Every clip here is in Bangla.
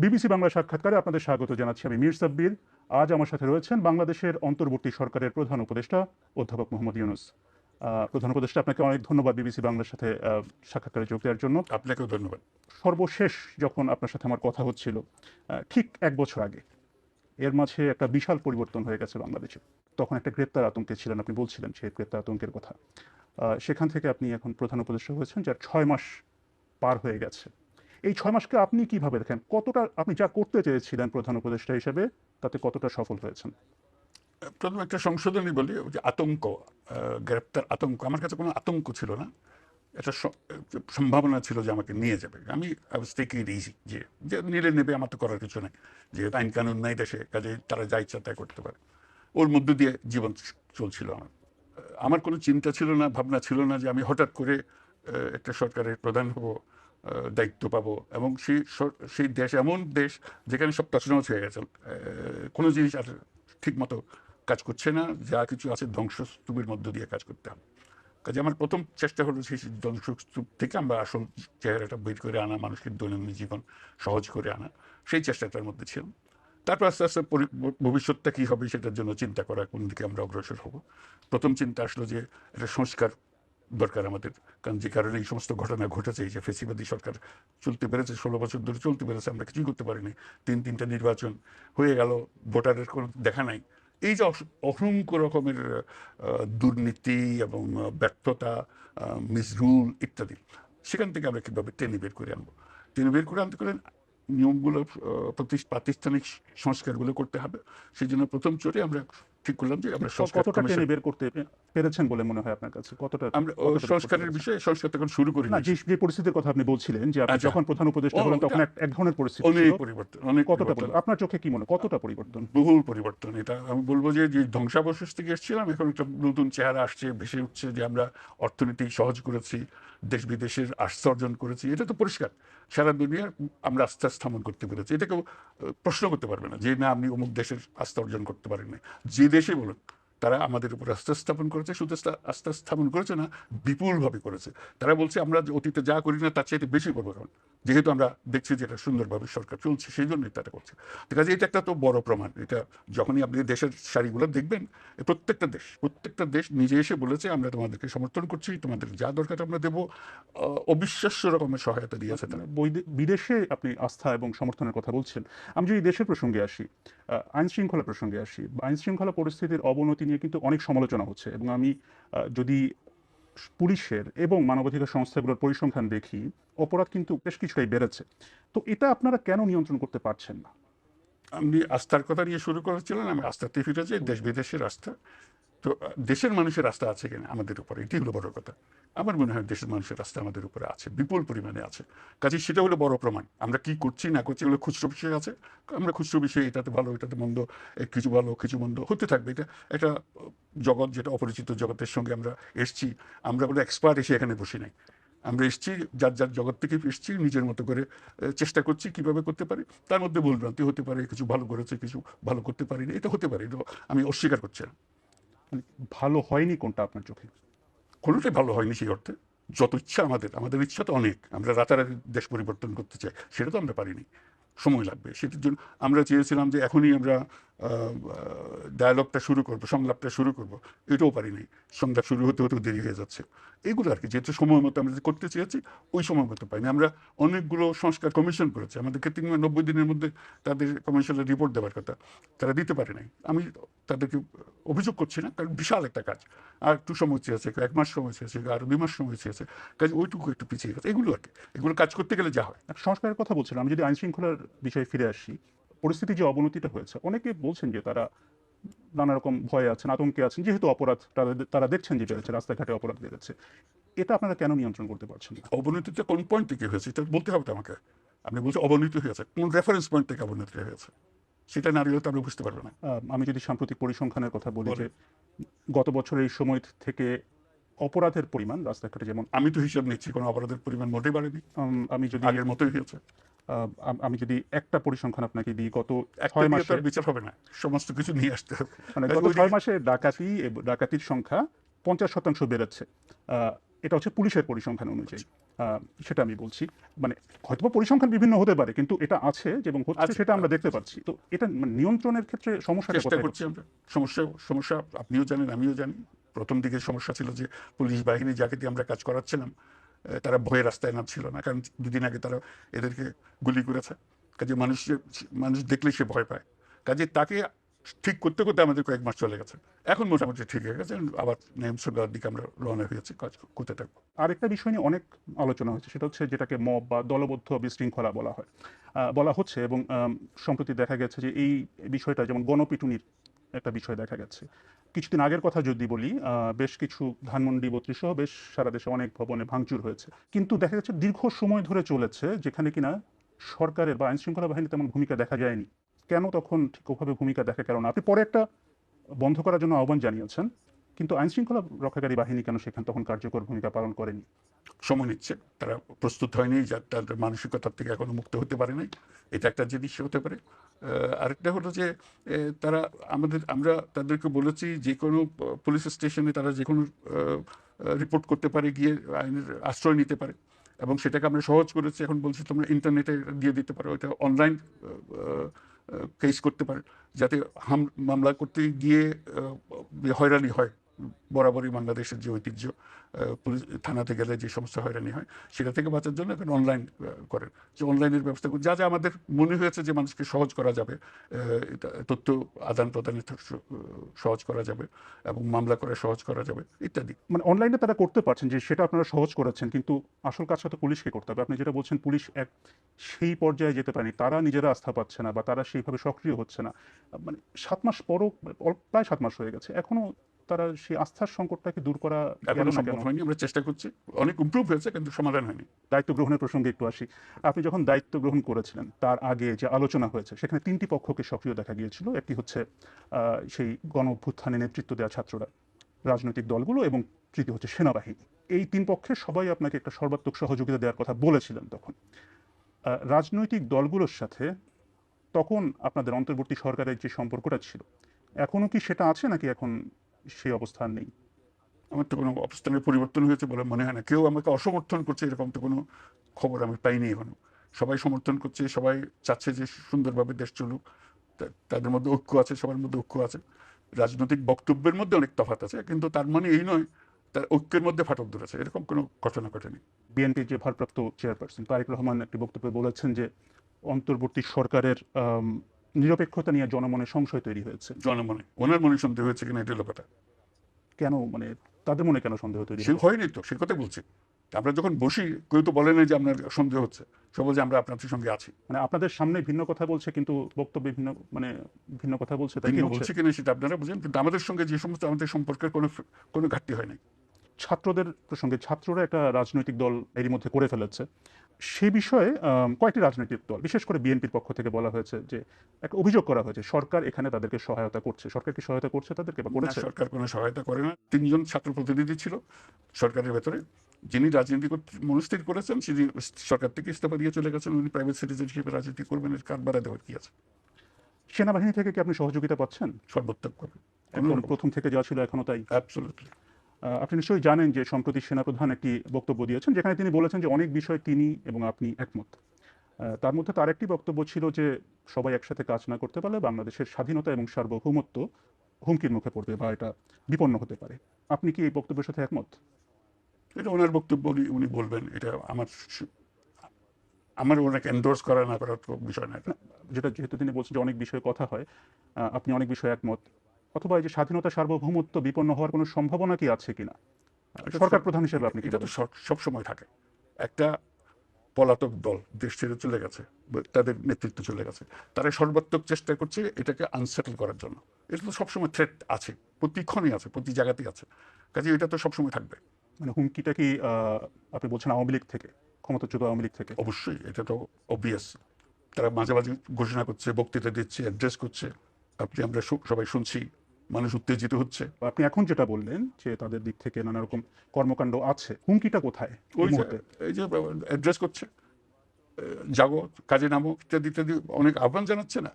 বিবিসি বাংলা সাক্ষাৎকারে আপনাদের স্বাগত জানাচ্ছি আমি মীর সাব্বির। আজ আমার সাথে রয়েছেন বাংলাদেশের অন্তর্বর্তী সরকারের প্রধান উপদেষ্টা অধ্যাপক মোহাম্মদ ইউনূস। প্রধান উপদেষ্টা, আপনাকে অনেক ধন্যবাদ বিবিসি বাংলার সাথে সাক্ষাৎকারে যোগ দেওয়ার জন্য। আপনাকেও ধন্যবাদ। সর্বশেষ যখন আপনার সাথে আমার কথা হচ্ছিল ঠিক 1 বছর আগে, এর মাঝে একটা বিশাল পরিবর্তন হয়ে গেছে বাংলাদেশে। তখন একটা গ্রেপ্তার আতঙ্কে ছিলেন, আপনি বলছিলেন সেই গ্রেপ্তার আতঙ্কের কথা। সেখান থেকে আপনি এখন প্রধান উপদেষ্টা হয়েছেন, যার 6 মাস পার হয়ে গেছে। এই 6 মাসকে আপনি কিভাবে দেখেন? কতটা আপনি যা করতে চেয়েছিলেন প্রধান উপদেষ্টা হিসেবে, তাতে কতটা সফল হয়েছেন? প্রথমে একটা সংশোধনী বলি, ওই যে আতঙ্ক, গ্রেপ্তার আতঙ্ক, আমার কাছে কোনো আতঙ্ক ছিল না। একটা সম্ভাবনা ছিল যে আমাকে নিয়ে যাবে। আমি টেক ইট ইজি, যে যে নিলে নেবে, আমার তো করার কিছু নেই, যেহেতু আইন কানুন নাই দেশে, কাজে তারা যা ইচ্ছা তাই করতে পারে। ওর মধ্য দিয়ে জীবন চলছিল আমার। আমার কোনো চিন্তা ছিল না, ভাবনা ছিল না যে আমি হঠাৎ করে একটা সরকারের প্রধান হব, দায়িত্ব পাবো, এবং সেই দেশ এমন দেশ যেখানে সব তছনছ হয়ে গেছে। কোনো জিনিস আর ঠিক মতো কাজ করছে না, যা কিছু আছে ধ্বংসস্তূপের মধ্য দিয়ে কাজ করতে হবে। কাজে আমার প্রথম চেষ্টা হলো সেই ধ্বংসস্তূপ থেকে আমরা আসল চেহারাটা বের করে আনা, মানুষের দৈনন্দিন জীবন সহজ করে আনা, সেই চেষ্টাটার মধ্যে ছিলাম। তারপর আস্তে আস্তে ভবিষ্যৎটা কী হবে সেটার জন্য চিন্তা করা, কোন দিকে আমরা অগ্রসর হব। প্রথম চিন্তা আসলো যে একটা সংস্কার দরকার আমাদের, কারণ যে কারণে এই সমস্ত ঘটনা ঘটেছে, এই যে ফেসিবাদী সরকার চলতে পেরেছে, 16 বছর ধরে চলতে পেরেছে, আমরা কিছুই করতে পারিনি। তিনটা নির্বাচন হয়ে গেল, ভোটারের কোনো দেখা নাই। এই যে অসংখ্য রকমের দুর্নীতি এবং ব্যর্থতা, মিসরুল ইত্যাদি, সেখান থেকে আমরা কীভাবে টেনে বের করে আনবো। টেনে বের করে আনতে গেলে নিয়মগুলো, প্রাতিষ্ঠানিক সংস্কারগুলো করতে হবে। সেই জন্য প্রথম চোটে আমরা ঠিক করলাম যে আমরা কতটা টেনে বের করতে পেরেছেন বলে মনে হয় আপনার কাছে? কতটা আমরা সংস্কারের বিষয়ে সংস্কার তখন শুরু করি না, যে পরিস্থিতির কথা আপনি বলছিলেন যে আপনি যখন প্রধান উপদেষ্টা হলেন তখন এক ধরনের পরিস্থিতি ছিল। অনেক পরিবর্তন, অনেক কতটা পরিবর্তন, আপনার চোখে কি মনে, কতটা পরিবর্তন? বহুল পরিবর্তন। এটা আমি বলবো যে যে ধ্বংসাবশেষ থেকে এসেছিলাম, এখন একটা নতুন চেহারা আসছে, ভেসে উঠছে, যে আমরা অর্থনীতি সহজ করেছি, দেশ বিদেশের আস্থা অর্জন করেছি। এটা তো পরিষ্কার, সারা দুনিয়ার আমরা আস্থা স্থাপন করতে পেরেছি। এটা কেউ প্রশ্ন করতে পারবে না যে না, আপনি অমুক দেশের আস্থা অর্জন করতে পারেন না। যে দেশে বলুন, তারা আমাদের উপর আস্থা স্থাপন করেছে, শুধু আস্থা স্থাপন করেছে না, বিপুলভাবে করেছে। তারা বলছে আমরা অতীতে যা করি না তার চাইতে বেশি করবো, কারণ যেহেতু আমরা দেখছি যে এটা সুন্দরভাবে সরকার চলছে, সেই জন্যই তারা করছে। কাজে এটা একটা তো বড় প্রমাণ। এটা যখনই আপনি দেশের সারিগুলো দেখবেন, প্রত্যেকটা দেশ নিজে এসে বলেছে আমরা তোমাদেরকে সমর্থন করছি, তোমাদের যা দরকার আমরা দেবো। অবিশ্বাস্য রকমের সহায়তা দিয়েছে তারা। বিদেশে আপনি আস্থা এবং সমর্থনের কথা বলছেন। আমি যদি দেশের প্রসঙ্গে আসি, আইন শৃঙ্খলা প্রসঙ্গে আসি, আইন শৃঙ্খলা পরিস্থিতির অবনতি নিয়ে কিন্তু অনেক সমালোচনা হচ্ছে, এবং আমি যদি পুলিশের এবং মানবাধিকার সংস্থাগুলোর পরিসংখ্যান দেখি, অপরাধ কিন্তু বেশ কিছুটাই বেড়েছে। তো এটা আপনারা কেন নিয়ন্ত্রণ করতে পারছেন না? আমি আস্থার কথা নিয়ে শুরু করেছিলাম, আমি আস্থাতে ফিরে যাই, দেশ বিদেশের আস্থা। তো দেশের মানুষের আস্থা আছে কিনা আমাদের উপরে, এটি হলো বড় কথা। আমার মনে হয় দেশের মানুষের আস্থা আমাদের উপরে আছে, বিপুল পরিমাণে আছে। কাজে সেটা হলো বড় প্রমাণ। আমরা কি করছি না করছি এগুলো খুচরো বিষয় আছে। আমরা খুচরো বিষয়ে এটাতে ভালো, এটাতে মন্দ, কিছু ভালো কিছু মন্দ হতে থাকবে। এটা একটা জগৎ, যেটা অপরিচিত জগতের সঙ্গে আমরা এসছি। আমরা কোনো এক্সপার্ট এসে এখানে বসে নাই। আমরা এসছি যার যার জগৎ থেকে এসছি, নিজের মতো করে চেষ্টা করছি কিভাবে করতে পারি। তার মধ্যে ভুলভ্রান্তি হতে পারে, কিছু ভালো করেছে, কিছু ভালো করতে পারিনি, এটা হতে পারে, এটা আমি অস্বীকার করছি না। মানে ভালো হয়নি কোনটা আপনার চোখে? কোনোটাই ভালো হয়নি সেই অর্থে। যত ইচ্ছা আমাদের ইচ্ছা তো অনেক, আমরা রাতারাতি দেশ পরিবর্তন করতে চাই, সেটা তো আমরা পারিনি, সময় লাগবে। সেটার জন্য আমরা চেয়েছিলাম যে এখনই আমরা ডায়ালগটা শুরু করবো, সংলাপটা শুরু করবো, এটাও পারিনি। সংলাপ শুরু হতে হতেও দেরি হয়ে যাচ্ছে। এগুলো আর কি, যেহেতু সময় মতো আমরা করতে চেয়েছি, ওই সময় মতো পাইনি। আমরা অনেকগুলো সংস্কার কমিশন করেছি, আমাদেরকে 90 দিনের মধ্যে তাদের কমিশনের রিপোর্ট দেওয়ার কথা, তারা দিতে পারে নাই। আমি তাদেরকে অভিযোগ করছি না, কারণ বিশাল একটা কাজ, আর একটু সময় চেয়েছে, 1 মাস সময় চেয়েছে, আর 2 মাস সময় চেয়েছে, কাজ ওইটুকু একটু পিছিয়ে গেছে। এগুলো আর কি, এগুলো কাজ করতে গেলে যা হয়। সংস্কারের কথা বলছিলাম। আমি যদি আইন শৃঙ্খলার বিষয়ে ফিরে আসি, পরিস্থিতি যে অবনতিটা হয়েছে, অনেকে বলছেন যে তারা নানা রকম ভয়ে আছেন, আতঙ্কে আছেন, যেহেতু অপরাধ তারা দেখছেন যে বেড়েছে, রাস্তাঘাটে অপরাধ বেড়েছে। এটা আপনারা কেন নিয়ন্ত্রণ করতে পারছেন না? অবনতিটা কোন পয়েন্ট থেকে হয়েছে এটা বলতে হবে তো আমাকে। আপনি বলছেন অবনতি হয়েছে, কোন রেফারেন্স পয়েন্ট থেকে অবনতি হয়েছে, সেটা না হলে তো আমরা বুঝতে পারবো না। আমি যদি সাম্প্রতিক পরিসংখ্যানের কথা বলি, যে গত বছরের এই সময় থেকে অপরাধের পরিমাণ রাস্তাঘাটে, যেমন আমি তো হিসাব নিচ্ছি, কোনো অপরাধের পরিমাণ মোটেই বাড়েনি, আমি যদি আগের মতোই হয়েছে। আমি যদি একটা পরিসংখ্যান আপনাকে দিই, গত একটা 6 দিয়ে তো মাসে, আর বিচার হবে না, সমস্ত কিছু নিয়ে আসতে হবে। মানে গত 6 মাসে ডাকাতির সংখ্যা 50% বেড়েছে। এটা হচ্ছে পুলিশের পরিসংখ্যান অনুযায়ী। সেটা আমি বলছি, মানে হয়তোবা পরিসংখ্যান বিভিন্ন হতে পারে, কিন্তু এটা আছে এবং হচ্ছে আচ্ছা, সেটা আমরা দেখতে পাচ্ছি। তো এটা মানে নিয়ন্ত্রণের ক্ষেত্রে সমস্যাটা চেষ্টা কোথায় করছি হচ্ছে? আমরা। সমস্যা সমস্যা আপনিও জানেন, আমিও জানি। প্রথম দিকে সমস্যা ছিল যে পুলিশ বাহিনী যাকে দিয়ে আমরা কাজ করাচ্ছিলাম, তারা ভয়ে রাস্তায় নামছিল না, কারণ দুদিন আগে তারা এদেরকে গুলি করেছে। কাজে মানুষ দেখলেই সে ভয় পায়। কাজে তাকে ঠিক করতে করতে আমাদের কয়েক মাস চলে গেছে। এখন মোটামুটি ঠিক হয়ে গেছে, আবার নিয়ম শৃঙ্খলার দিকে আমরা রওনা হয়েছি, কাজ করতে থাকবো। আরেকটা বিষয় নিয়ে অনেক আলোচনা হচ্ছে, সেটা হচ্ছে যেটাকে মব বা দলবদ্ধ বিশৃঙ্খলা বলা হয়, বলা হচ্ছে, এবং সম্প্রতি দেখা গেছে যে এই বিষয়টা যেমন গণপিটুনির একটা বিষয় দেখা গেছে। কিছুদিন আগের কথা যদি বলি, বেশ কিছু ধানমন্ডি ৩২ সহ বেশ সারা দেশে অনেক ভবনে ভাঙচুর হয়েছে, কিন্তু দেখা যাচ্ছে দীর্ঘ সময় ধরে চলেছে যেখানে কিনা সরকারের বা আইন শৃঙ্খলা বাহিনী তেমন ভূমিকা দেখা যায়নি। কেন তখন ঠিক ওভাবে ভূমিকা দেখা গেল না? আপনি পরে একটা বন্ধ করার জন্য আহ্বান জানিয়েছেন, কিন্তু আইন শৃঙ্খলা রক্ষাকারী বাহিনী কেন সেখানে তখন কার্যকর ভূমিকা পালন করেনি? সময় নিচ্ছে, তারা প্রস্তুত হয়নি, যা তাদের মানসিকতার থেকে এখনো মুক্ত হতে পারে নাই। এটা একটা জিনিস হতে পারে। আরেকটা হলো যে তারা আমরা তাদেরকে বলেছি যে কোনো পুলিশ স্টেশনে তারা যে কোনো রিপোর্ট করতে পারে, গিয়ে আইনের আশ্রয় নিতে পারে, এবং সেটাকে আমরা সহজ করেছি। এখন বলছি তোমরা ইন্টারনেটে দিয়ে দিতে পারো, এটা অনলাইন কেস করতে পারে, যাতে মামলা করতে গিয়ে হয়রানি হয়। বরাবরই বাংলাদেশের যে ঐতিহ্য, পুলিশ থানাতে গেলে যে সমস্ত হয়রানি হয়, সেটা থেকে বাঁচার জন্য এখন অনলাইন করেন, যে অনলাইনের ব্যবস্থা যা যা আমাদের মনে হয়েছে যে মানুষকে সহজ করা যাবে, তথ্য আদান প্রদানের সহজ করা যাবে, এবং মামলা করে সহজ করা যাবে ইত্যাদি। মানে অনলাইনে তারা করতে পারছেন, যে সেটা আপনারা সহজ করেছেন, কিন্তু আসল কাজটা তো পুলিশকে করতে হবে। আপনি যেটা বলছেন পুলিশ সেই পর্যায়ে যেতে পারেনি, তারা নিজেরা আস্থা পাচ্ছে না বা তারা সেইভাবে সক্রিয় হচ্ছে না। মানে ৭ মাস পরও, প্রায় ৭ মাস হয়ে গেছে, এখনো তারা সেই আস্থার সংকটটাকে দূর করা গেল এখনো না সম্ভব কেন? হয়নি, আমরা চেষ্টা করছি, অনেক ইমপ্রুভ হয়েছে, কিন্তু সমাধান হয়নি। দায়িত্ব গ্রহণের প্রসঙ্গে একটু আসি। আপনি যখন দায়িত্ব গ্রহণ করেছিলেন তার আগে যে আলোচনা হয়েছে সেখানে ৩টি পক্ষকে সক্রিয় দেখা গিয়েছিল। একটি হচ্ছে সেই গণ অভ্যুত্থানে নেতৃত্ব দেওয়া ছাত্ররা, রাজনৈতিক দলগুলো, এবং তৃতীয় হচ্ছে সেনাবাহিনী। এই ৩ পক্ষে সবাই আপনাকে একটা সর্বাত্মক সহযোগিতা দেওয়ার কথা বলেছিলেন তখন। রাজনৈতিক দলগুলোর সাথে তখন আপনাদের অন্তর্বর্তী সরকারের যে সম্পর্কটা ছিল, এখনো কি সেটা আছে, নাকি এখন সেই অবস্থা আর নেই? আমার তো কোনো অবস্থানের পরিবর্তন হয়েছে বলে মনে হয় না। কেউ আমাকে অসমর্থন করছে এরকম তো কোনো খবর আমি পাইনি এখনো। সবাই সমর্থন করছে, সবাই চাচ্ছে যে সুন্দরভাবে দেশ চলুক। তাদের মধ্যে ঐক্য আছে, সবার মধ্যে ঐক্য আছে। রাজনৈতিক বক্তব্যের মধ্যে অনেক তফাৎ আছে, কিন্তু তার মানে এই নয় তার ঐক্যের মধ্যে ফাটল ধরেছে, এরকম কোনো ঘটনা ঘটেনি। বিএনপির যে ভারপ্রাপ্ত চেয়ারপারসন তারেক রহমান একটি বক্তব্যে বলেছেন যে অন্তর্বর্তী সরকারের নিরপেক্ষতা নিয়ে জনমনে সংশয় তৈরি হয়েছে। জনমনে ওনার মনে সন্দেহ হয়েছে কিনা এটা হলো কথা। কেন, মানে তাদের মনে কেন সন্দেহ তৈরি সে হবে? হয়নি তো, সে কথা বলছি। আমরা যখন বসি, কেউ তো বলে না যে আপনার সন্দেহ হচ্ছে, সব বলছে আমরা আপনাদের সঙ্গে আছি। মানে আপনাদের সামনে ভিন্ন কথা বলছে, কিন্তু বক্তব্যে ভিন্ন, মানে ভিন্ন কথা বলছে, তাই কি ভিন্ন হচ্ছে? বলছে কিনা সেটা আপনারা বুঝেন, কিন্তু আমাদের সঙ্গে যে সমস্ত আমাদের সম্পর্কের কোনো কোনো ঘাটতি হয় নাই। ছাত্রদের প্রসঙ্গে, ছাত্ররা একটা রাজনৈতিক দল এরই মধ্যে করে ফেলেছে। সে বিষয়ে কয়েকটি রাজনৈতিক দল, বিশেষ করে বিএনপির পক্ষ থেকে বলা হয়েছে যে, একটা অভিযোগ করা হয়েছে সরকার এখানে তাদেরকে সহায়তা করছে। সরকার কি সহায়তা করছে তাদেরকে, বা না, করেছে? সরকার কোনো সহায়তা করে না। ৩ জন ছাত্র প্রতিনিধি ছিল সরকারের ভেতরে, যিনি রাজনীতি মনস্থির করেছেন, তিনি সরকার থেকে ইস্তফা দিয়ে চলে গেছেন। উনি প্রাইভেট সিটিজেন হিসেবে রাজনীতি করবেন, এর কার বাড়া দেওয়ার কি আছে? সেনাবাহিনী থেকে কি আপনি সহযোগিতা পাচ্ছেন? সর্বোত্তমভাবে, কোনো একদম রকম। প্রথম থেকে যা ছিল এখনো তাই? অ্যাবসলিউটলি। আপনি নিশ্চয়ই জানেন যে সম্প্রতি সেনাপ্রধান একটি বক্তব্য দিয়েছেন, যেখানে তিনি বলেছেন যে অনেক বিষয়ে তিনি এবং আপনি একমত। তার মধ্যে তার একটি বক্তব্য ছিল যে সবাই একসাথে কাজ না করতে পারলে বাংলাদেশের স্বাধীনতা এবং সার্বভৌমত্ব হুমকির মুখে পড়বে বা এটা বিপন্ন হতে পারে। আপনি কি এই বক্তব্যের সাথে একমত? এটা ওনার বক্তব্য, উনি বলবেন। এটা আমার ওনাকে এন্ডোর্স করা না করার তো বিষয় না এটা। না, যেটা যেহেতু তিনি বলছেন যে অনেক বিষয়ে কথা হয়, আপনি অনেক বিষয়ে একমত, অথবা এই যে স্বাধীনতা সার্বভৌমত্ব বিপন্ন হওয়ার কোনো সম্ভাবনা কি আছে কিনা, এটা সরকার প্রধান হিসেবে আপনি কি এটা তো বলেন? সব সময় থাকে। একটা পলাতক দল দেশ ছেড়ে চলে গেছে, তাদের নেতৃত্ব চলে গেছে, তারা সর্বাত্মক চেষ্টা করছে এটাকে আনসেটেল করার জন্য। এটা তো সবসময় থ্রেট আছে, প্রতিক্ষণই আছে, প্রতি জায়গাতেই আছে। কাজে এটা তো সবসময় থাকবে। মানে হুমকিটা কি আপনি বলছেন আওয়ামী লীগ থেকে, ক্ষমতাচ্যুত আওয়ামী লীগ থেকে? অবশ্যই, এটা তো অবভিয়াস। তারা মাঝে মাঝে ঘোষণা করছে, বক্তৃতা দিচ্ছে, অ্যাড্রেস করছে, আমরা সবাই শুনছি, মানুষ উত্তেজিত হচ্ছে। আপনি এখন যেটা বললেন যে তাদের দিক থেকে নানা রকম কর্মকাণ্ড আছে, হুমকিটা কোথায় এই ওই যে মুহূর্তে? এই যে অ্যাড্রেস করছে, জাগো, কাজে নামো, ইত্যাদি ইত্যাদি, অনেক আহ্বান জানাচ্ছে না?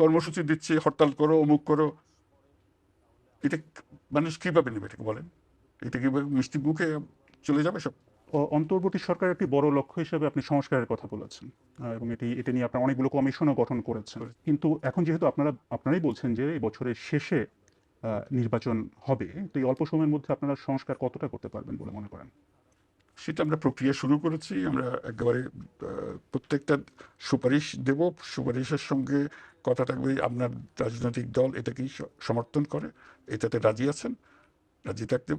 কর্মসূচি দিচ্ছে, হরতাল করো, অমুক করো। এটা মানুষ কিভাবে নেবে এটাকে বলেন? এটা কিভাবে মিষ্টি মুখে চলে যাবে সব। অন্তর্বর্তী সরকারের একটি বড় লক্ষ্য হিসেবে আপনি সংস্কারের কথা বলেছেন, এবং এটা নিয়ে আপনারা অনেকগুলো কমিশনও গঠন করেছেন। কিন্তু এখন যেহেতু আপনারাই বলছেন যে এই বছরের শেষে নির্বাচন হবে, তো এই অল্প সময়ের মধ্যে আপনারা সংস্কার কতটা করতে পারবেন বলে মনে করেন? সেটা আমরা প্রক্রিয়া শুরু করেছি। আমরা একেবারে প্রত্যেকটা সুপারিশ দেব। সুপারিশের সঙ্গে কথা থাকবে আপনার রাজনৈতিক দল এটাকেই সমর্থন করে, এটাতে রাজি আছেন, রাজি থাকলে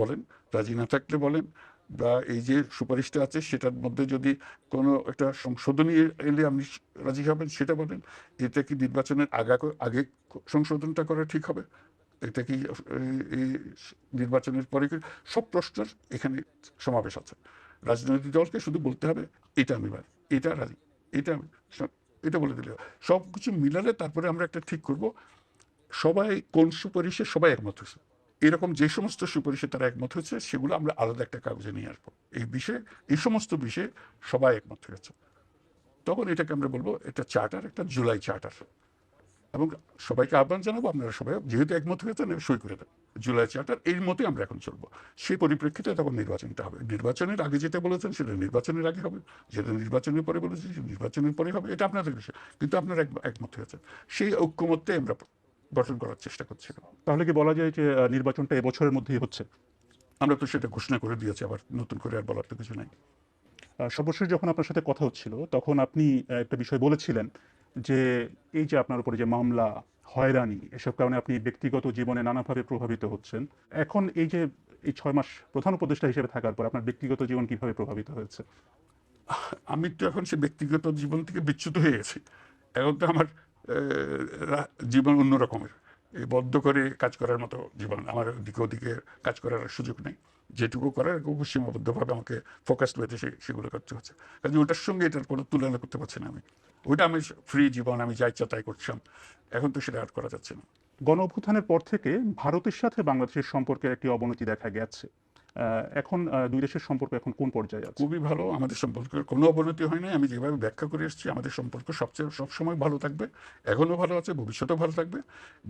বলেন, রাজি না থাকলে বলেন। বা এই যে সুপারিশটা আছে সেটার মধ্যে যদি কোনো একটা সংশোধনী এলে আপনি রাজি হবেন সেটা বলেন। এটা কি নির্বাচনের আগে সংশোধনটা করা ঠিক হবে, এটা কি এই নির্বাচনের পরে কি, সব প্রশ্নের এখানে সমাবেশ আছে। রাজনৈতিক দলকে শুধু বলতে হবে এটা আমি রাজি, এটা রাজি, এটা আমি এটা বলে দিলে সব কিছু মিলালে তারপরে আমরা একটা ঠিক করব সবাই কোন সুপারিশে সবাই একমত হয়েছে। এরকম যে সমস্ত সুপারিশে তারা একমত হয়েছে সেগুলো আমরা আলাদা একটা কাগজে নিয়ে আসবো। এই বিষয়ে, এই সমস্ত বিষয়ে সবাই একমত হয়েছে, তখন এটাকে আমরা বলবো এটা চার্টার, একটা জুলাই চার্টার। এবং সবাইকে আহ্বান জানাবো আপনারা সবাই যেহেতু একমত হয়েছেন সই করে দেন জুলাই চার্টার, এর মতোই আমরা এখন চলবো। সেই পরিপ্রেক্ষিতে তখন নির্বাচনটা হবে। নির্বাচনের আগে যেটা বলেছেন সেটা নির্বাচনের আগে হবে, যেটা নির্বাচনের পরে বলেছেন সেটা নির্বাচনের পরে হবে, এটা আপনাদের বিষয়। কিন্তু আপনারা একমত হয়েছেন, সেই ঐক্যমত্যে আমরা গঠন করার চেষ্টা করছিলাম। তাহলে কি বলা যায় যে নির্বাচনটা এবছরের মধ্যেই হচ্ছে? আমরা তো সেটা ঘোষণা করে দিয়েছি, আবার নতুন করে আর বলার তো কিছু নাই। সর্বশেষ যখন আপনার সাথে কথা হচ্ছিল তখন আপনি একটা বিষয় বলেছিলেন যে এই যে আপনার উপরে যে মামলা, হয়রানি, এসব কারণে আপনি ব্যক্তিগত জীবনে নানাভাবে প্রভাবিত হচ্ছেন। এখন এই 6 মাস প্রধান উপদেষ্টা হিসেবে থাকার পর আপনার ব্যক্তিগত জীবন কিভাবে প্রভাবিত হয়েছে? আমি তো এখন সে ব্যক্তিগত জীবন থেকে বিচ্যুত হয়ে গেছি। এখন তো আমার জীবন অন্য রকমের, এই বদ্ধ করে কাজ করার মতো জীবন আমার, ওদিকে ওদিকে কাজ করার সুযোগ নেই। যেটুকু করার খুব সীমাবদ্ধভাবে আমাকে ফোকাসড হয়েছে সেগুলো করতে হচ্ছে। কাজে ওটার সঙ্গে এটার কোনো তুলনা করতে পারছি না আমি। ওইটা আমি ফ্রি জীবন, আমি যা ইচ্ছা তাই করছিলাম, এখন তো সেটা আর করা যাচ্ছে না। গণ অভ্যুত্থানের পর থেকে ভারতের সাথে বাংলাদেশের সম্পর্কের একটি অবনতি দেখা গেছে। এখন দুই দেশের সম্পর্ক এখন কোন পর্যায়ে আছে? খুবই ভালো, আমাদের সম্পর্কের কোনো অবনতি হয় নাই। আমি যেভাবে ব্যাখ্যা করে এসেছি আমাদের সম্পর্ক সবসময় ভালো থাকবে, এখনও ভালো আছে, ভবিষ্যতেও ভালো থাকবে।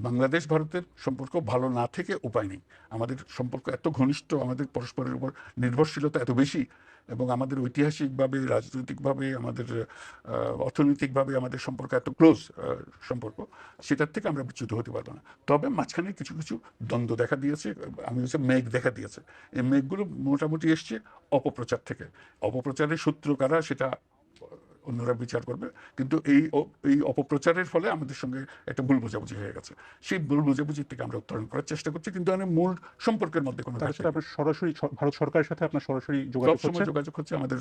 বাংলাদেশ ভারতের সম্পর্ক ভালো না থেকে উপায় নেই। আমাদের সম্পর্ক এত ঘনিষ্ঠ, আমাদের পরস্পরের উপর নির্ভরশীলতা এত বেশি, এবং আমাদের ঐতিহাসিকভাবে, রাজনৈতিকভাবে, আমাদের অর্থনৈতিকভাবে আমাদের সম্পর্ক এত ক্লোজ সম্পর্ক, সেটার থেকে আমরা বিচ্যুত হতে পারবো না। তবে মাঝখানে কিছু কিছু দ্বন্দ্ব দেখা দিয়েছে, আমি হচ্ছে মেঘ দেখা দিয়েছে। এই মেঘগুলো মোটামুটি এসছে অপপ্রচার থেকে। অপপ্রচারের সূত্র কারা সেটা অন্যরা বিচার করবে, কিন্তু এই অপপ্রচারের ফলে আমাদের সঙ্গে একটা ভুল বোঝাবুঝি হয়ে গেছে। সেই ভুল বোঝাবুঝি থেকে আমরা উত্তরণ করার চেষ্টা করছি, কিন্তু আমাদের মূল সম্পর্কের মধ্যে কোনো তার সাথে আপনার সরাসরি ভারত সরকারের সাথে আপনার সরাসরি যোগাযোগ হচ্ছে? সবসময় যোগাযোগ হচ্ছে আমাদের।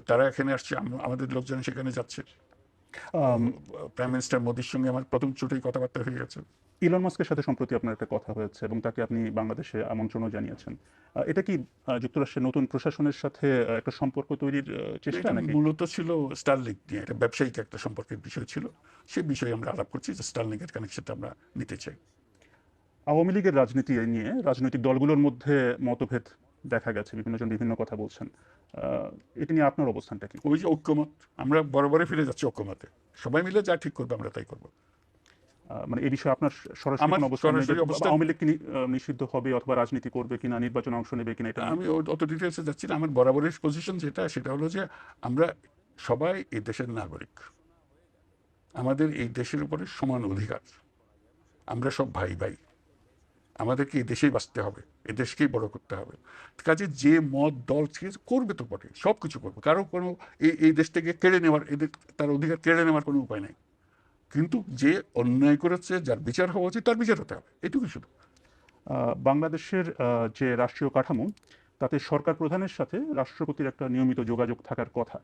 তারা এখানে আসছে, আমাদের লোকজন সেখানে যাচ্ছে। আম, প্রাইম মিনিস্টার মোদির সঙ্গে আমার প্রথম চোটেই কথাবার্তা হয়ে গেছে। ইলন মাস্কের সাথে সম্প্রতি আপনার একটা কথা হয়েছে এবং তাকে আপনি বাংলাদেশে আমন্ত্রণও জানিয়েছেন। এটা কি যুক্তরাষ্ট্রের নতুন প্রশাসনের সাথে একটা সম্পর্ক তৈরির চেষ্টা এটা নাকি? মূলত ছিল স্টারলিংক নিয়ে, এটা ব্যবসায়িক একটা সম্পর্কের বিষয় ছিল। সেই বিষয়ে আমরা আলাপ করছি যে স্টারলিংকের কানেকশনটা আমরা নিতে চাই। আওয়ামী লীগের রাজনীতি নিয়ে রাজনৈতিক দলগুলোর মধ্যে মতভেদ দেখা গেছে, বিভিন্নজন বিভিন্ন কথা বলছেন। এটা নিয়ে আপনার অবস্থানটা কি? ওই যে ঐক্যমত, আমরা বরাবরই ফিরে যাচ্ছি ঐক্যমতে, সবাই মিলে যা ঠিক করবে আমরা তাই করবো। মানে এই বিষয়ে আপনার সরাসরি আমার কোনো অবস্থান নেই যে সরাসরি অবস্থান, আওয়ামী লীগ কি নিষিদ্ধ হবে অথবা রাজনীতি করবে কিনা, নির্বাচনে অংশ নেবে কিনা, এটা নিয়ে? আমি অত ডিটেলসে যাচ্ছি না। আমার বরাবরের পজিশন সেটা হলো যে আমরা সবাই এই দেশের নাগরিক, আমাদের এই দেশের উপরে সমান অধিকার, আমরা সব ভাই ভাই, আমাদেরকে এই দেশেই বাঁচতে হবে, এই দেশকেই বড় করতে হবে। কাজে যে মত দল করবে তো বটে, সব কিছু করবে, কারো কোনো এই দেশ থেকে কেড়ে নেওয়ার, এদের তার অধিকার কেড়ে নেওয়ার কোনো উপায় নেই। কিন্তু যে অন্যায় করেছে, যার বিচার হওয়া উচিত তার বিচার হতে হবে, এটুকু শুধু। বাংলাদেশের যে রাষ্ট্রীয় কাঠামো, তাতে সরকার প্রধানের সাথে রাষ্ট্রপতির একটা নিয়মিত যোগাযোগ থাকার কথা।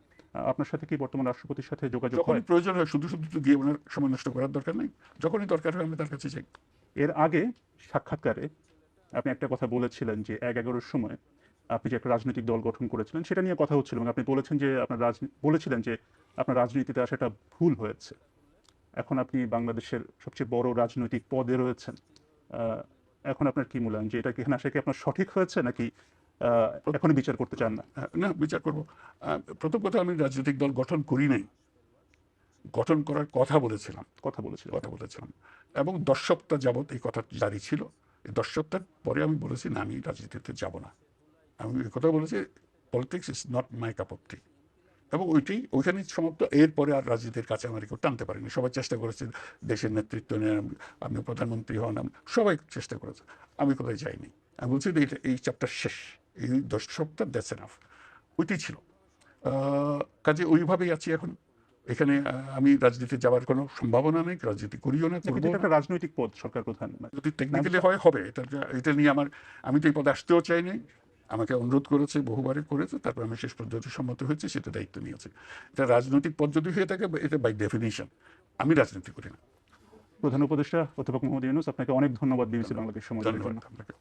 আপনার সাথে কি বর্তমান রাষ্ট্রপতির সাথে যোগাযোগ হয়? যখনই প্রয়োজন হয়, শুধু শুধু তো গিয়ে ওনার সময় নষ্ট করার দরকার নেই, যখনই দরকার হয় আমি তার কাছে যাই। এর আগে সাক্ষাৎকারে আপনি একটা কথা বলেছিলেন যে ১/১১-র সময় আপনি যে একটা রাজনৈতিক দল গঠন করেছিলেন সেটা নিয়ে কথা হচ্ছিল এবং আপনি বলেছিলেন যে আপনার রাজনীতিতে আসাটা ভুল হয়েছে। এখন আপনি বাংলাদেশের সবচেয়ে বড় রাজনৈতিক পদে রয়েছেন। আহ, এখন আপনার কি মূল্যায়ন যে এটা কি এখানে আসা কি আপনার সঠিক হয়েছে নাকি এখনই বিচার করতে চান না? না, বিচার করবো। প্রথম কথা, আমি রাজনৈতিক দল গঠন করি নাই, গঠন করার কথা বলেছিলাম, কথা বলেছিলেন। এবং 10 সপ্তাহ যাবৎ এই কথা জারি ছিল। এই 10 সপ্তাহ পরে আমি বলেছি না, আমি রাজনীতিতে যাব না। আমি এই কথা বলেছি, politics is not my cup of tea, এবং ওইখানেই সমাপ্ত। এরপরে আর রাজনীতির কাছে আমার কেউ টানতে পারেনি। সবাই চেষ্টা করেছে দেশের নেতৃত্ব নেন, আপনি প্রধানমন্ত্রী হন, সবাই চেষ্টা করেছে, আমি কোথায় যাইনি। আমি বলছি যে এই চ্যাপ্টার শেষ, এই 10 সপ্তাহ দ্যাটস এনাফ, ওইটাই ছিল। কাজে ওইভাবেই আছি এখন এখানে। আমি রাজনীতি যাওয়ার কোনো সম্ভাবনা নেই, রাজনীতি করিও না, কিন্তু করবো এটা না। একটা রাজনৈতিক পদ, সরকার প্রধান। যদি টেকনিক্যালি হয় হবে, এটা নিয়ে আমি তো এই পদে আসতেও চাইনি। আমাকে অনুরোধ করেছে, বহুবারই করেছে, তারপর আমি শেষ পর্যন্ত সম্মত হয়েছে, সেটা দায়িত্ব নিয়েছে। এটা রাজনৈতিক পদ যদি হয়ে থাকে, এটা বাই ডেফিনিশন। আমি রাজনীতি করি না। প্রধান উপদেষ্টা অধ্যাপক মোহাম্মদ ইউনূস, আপনাকে অনেক ধন্যবাদ বিবিসি বাংলাদেশ সময় দেওয়ার জন্য। ধন্যবাদ আপনাকে।